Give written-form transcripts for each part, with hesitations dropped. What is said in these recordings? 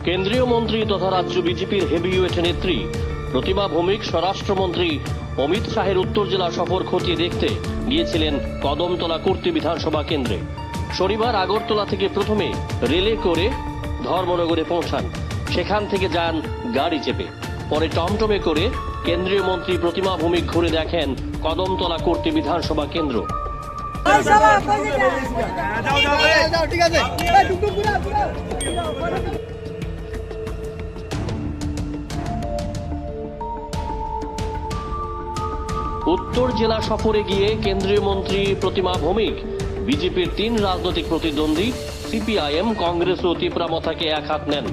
কেন্দ্রীয় মন্ত্রী তথা রাজ্য বিজেপির হেভিওয়েট নেত্রী প্রতিমা ভৌমিক স্বরাষ্ট্রমন্ত্রী অমিত শাহের উত্তর জেলা সফর খতিয়ে দেখতে গিয়েছিলেন কদমতলা কুর্তি বিধানসভা কেন্দ্রে। শনিবার আগরতলা থেকে প্রথমে রেলে করে ধর্মনগরে পৌঁছান, সেখান থেকে যান গাড়ি চেপে, পরে টমটমে করে কেন্দ্রীয় মন্ত্রী প্রতিমা ভৌমিক ঘুরে দেখেন কদমতলা কুর্তি বিধানসভা কেন্দ্র। উত্তর জেলা সফরে গিয়ে কেন্দ্রীয় মন্ত্রী প্রতিমা ভৌমিক বিজেপির 3 রাজনৈতিক প্রতিদ্বন্দ্বী সিপিআইএম, কংগ্রেস ও তিপ্রামথাকে এক হাত নেন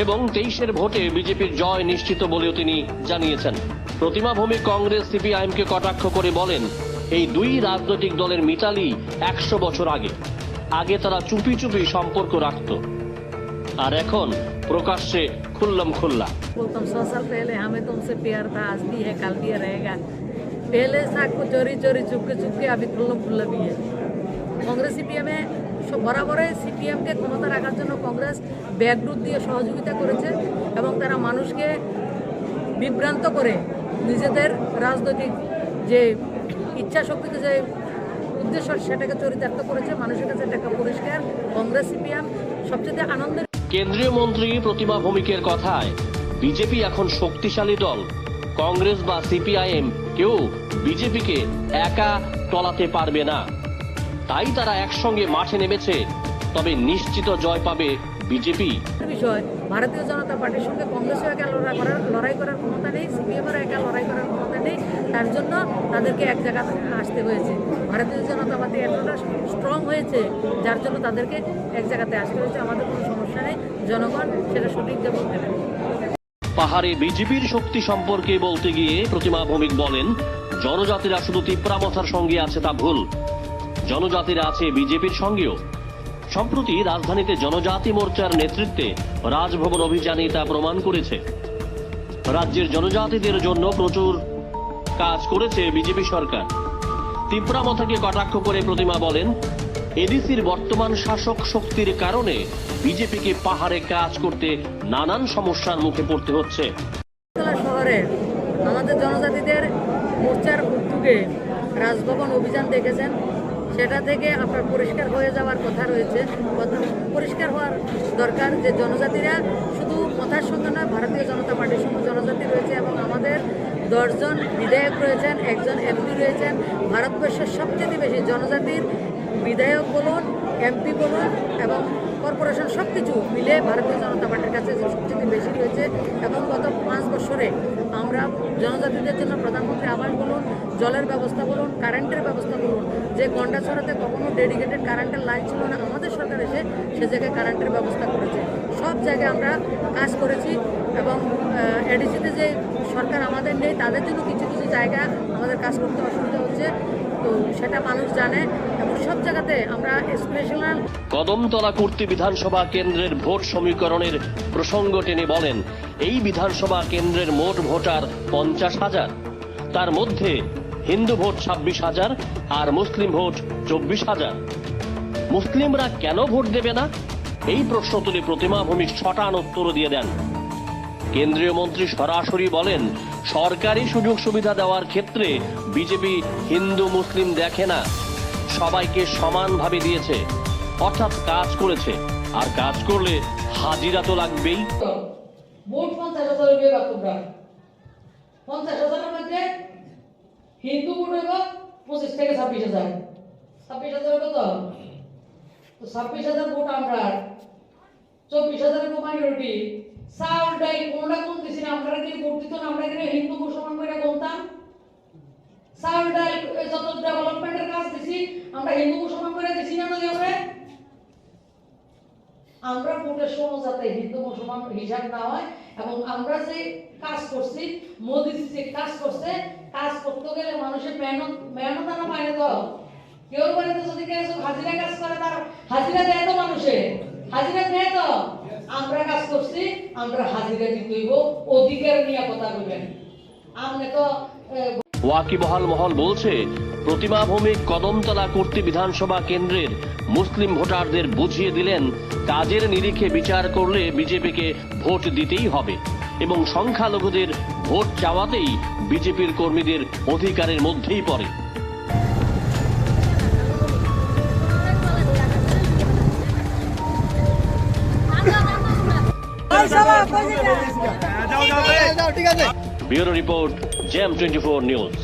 এবং 23-এর ভোটে বিজেপির জয় নিশ্চিত বলেও তিনি জানিয়েছেন। প্রতিমা ভৌমিক কংগ্রেস সিপিআইএমকে কটাক্ষ করে বলেন, এই 2 রাজনৈতিক দলের মিতালি 100 বছর আগে তারা চুপি চুপি সম্পর্ক রাখত, আর এখন প্রকাশ্যে खुल्लम खुल्ला। बोलता 100 साल पहले हमें तुमसे प्यार था, आज भी है, कल भी रहेगा। पहले सबको चोरी चोरी चुपके अभी खुल्लम खुल्ला भी है। কংগ্রেস সিপিএমে বরাবরে সিপিএমকে ক্ষমতা রাখার জন্য কংগ্রেস ব্যাকডোর দিয়ে সহযোগিতা করেছে এবং তারা মানুষকে বিভ্রান্ত করে নিজেদের রাজনৈতিক যে ইচ্ছা শক্তিতে যে উদ্দেশ্য সেটাকে চরিতার্থ করেছে। মানুষের কাছে এটা পরিষ্কার, কংগ্রেস সিপিএম সবচেয়ে আনন্দের। কেন্দ্রীয় মন্ত্রী প্রতিমা ভৌমিকের কথায় বিজেপি এখন শক্তিশালী দল, কংগ্রেস বা সিপিআইএম কেউ বিজেপিকে একা টলাতে পারবে না, তাই তারা একসঙ্গে মাঠে নেমেছে, তবে নিশ্চিত জয় পাবে বিজেপি। বিষয় ভারতীয় জনতা পার্টির সঙ্গে কংগ্রেসও একা লড়াই করার ক্ষমতা নেই, সিপিএমের একা লড়াই করার ক্ষমতা নেই, তার জন্য তাদেরকে এক জায়গা আসতে হয়েছে। ভারতীয় জনতা পার্টি এতটা স্ট্রং হয়েছে যার জন্য তাদেরকে এক জায়গাতে আসতে হয়েছে। আমাদের কোনো সমস্যা নেই, জনগণ সেটা সঠিক জবাব দেবেন। পাহাড়ে বিজেপির শক্তি সম্পর্কে বলতে গিয়ে প্রতিমা ভৌমিক বলেন, জনজাতিরা শুধু তিপ্রামথার সঙ্গে আছে তা ভুল, জনজাতিরা আছে বিজেপির সঙ্গেও। সম্প্রতি রাজধানীতে জনজাতি মোর্চার নেতৃত্বে রাজভবন অভিযানে তা প্রমাণ করেছে। রাজ্যের জনজাতিদের জন্য প্রচুর কাজ করেছে বিজেপি সরকার। তিপ্রামথাকে কটাক্ষ করে প্রতিমা বলেন, এডিসির বর্তমান শাসক শক্তির কারণে বিজেপিকে পাহাড়ে কাজ করতে নানান সমস্যার মুখে পড়তে হচ্ছে। শহরে আমাদের জনজাতিদের মোর্চার উদ্যোগে রাজভবন অভিযান দেখেছেন, সেটা থেকে আপনার পরিষ্কার হয়ে যাওয়ার কথা রয়েছে। পরিষ্কার হওয়ার দরকার যে জনজাতিরা শুধু কথার সঙ্গে নয়, ভারতীয় জনতা পার্টির সঙ্গে জনজাতি রয়েছে এবং আমাদের 10 জন বিধায়ক রয়েছেন, 1 জন এমপি রয়েছেন। ভারতবর্ষের সবচেয়ে বেশি জনজাতির বিধায়ক বলুন, এমপি বলুন এবং কর্পোরেশন সব কিছু মিলে ভারতীয় জনতা পার্টির কাছে সবচেয়ে বেশি রয়েছে। এবং গত 5 বছরে আমরা জনজাতিদের জন্য প্রধানমন্ত্রী আবাস বলুন, জলের ব্যবস্থা বলুন, কারেন্টের ব্যবস্থা বলুন, যে গন্ডাছড়াতে কখনো ডেডিকেটেড কারেন্টের লাইন ছিল না, আমাদের সরকার এসে সে জায়গায় কারেন্টের ব্যবস্থা করেছে। সব জায়গায় আমরা কাজ করেছি এবং এডিসিতে যে সরকার আমাদের নেই, তাদের জন্য কিছু কিছু জায়গা আমাদের কাজ করতে অসুবিধা হচ্ছে, তো সেটা মানুষ জানে এবং সব জায়গাতে আমরা স্পেশাল। কদমতলা কুর্তি বিধানসভা কেন্দ্রের ভোট সমীকরণের প্রসঙ্গ টেনে বলেন, এই বিধানসভা কেন্দ্রের মোট ভোটার 50,000, তার মধ্যে হিন্দু ভোট 26,000 আর মুসলিম ভোট 24,000। মুসলিমরা কেন ভোট দেবে না, এই প্রশ্ন তুলে প্রতিমা ভৌমিক ছটান উত্তর দিয়ে দেন। কেন্দ্রীয় মন্ত্রী সরাসরি বলেন, সরকারি সুযোগ সুবিধা দেওয়ার ক্ষেত্রে বিজেপি হিন্দু মুসলিম দেখে না, সবাইকে সমানভাবে দিয়েছে, অর্থাৎ কাজ করেছে, আর কাজ করলে হাজিরা তো লাগবেই। ভোট 50,000 বিভাগ তোমরা 50,000-এর মধ্যে হিন্দু ভোট হইব 25 থেকে 26,000। 26,000 কত? তো 26,000 ভোট আমরা, 24,000 মাইনরিটি। চাউল ডাই কোনটা কোন দিছি না, আমরা কি ভোট দিত না, আমরা কি হিন্দু মুসলমান করে বলতাম? চাউল ডাই যত ডেভেলপমেন্টের কাজ দিছি আমরা হিন্দু মুসলমান করে দিছি না? আমরা ভোটের সময় যাতে হিন্দু মুসলমান হিসাব না হয় এবং আমরা যে কাজ করছি, মোদিজি যে কাজ করছে, কাজ করতে গেলে মানুষের মেহনত আনা পায় তো। কেউ বাড়িতে যদি কেউ হাজিরা কাজ করে, তার হাজিরা দেয় তো, মানুষে হাজিরা দেয় তো। আমরা কাজ করছি, আমরা হাজিরা দিতে হইব, অধিকার নিয়ে কথা বলবেন। আপনি তো ওয়াকিবহাল মহল বলছে, প্রতিমা ভৌমিক কদমতলা কুর্তি বিধানসভা কেন্দ্রের মুসলিম ভোটারদের বুঝিয়ে দিলেন কাজের নিরিখে বিচার করলে বিজেপিকে ভোট দিতেই হবে এবং সংখ্যালঘুদের ভোট চাওয়াতেই বিজেপির কর্মীদের অধিকারের মধ্যেই পড়ে। Bureau report, jam 24 news.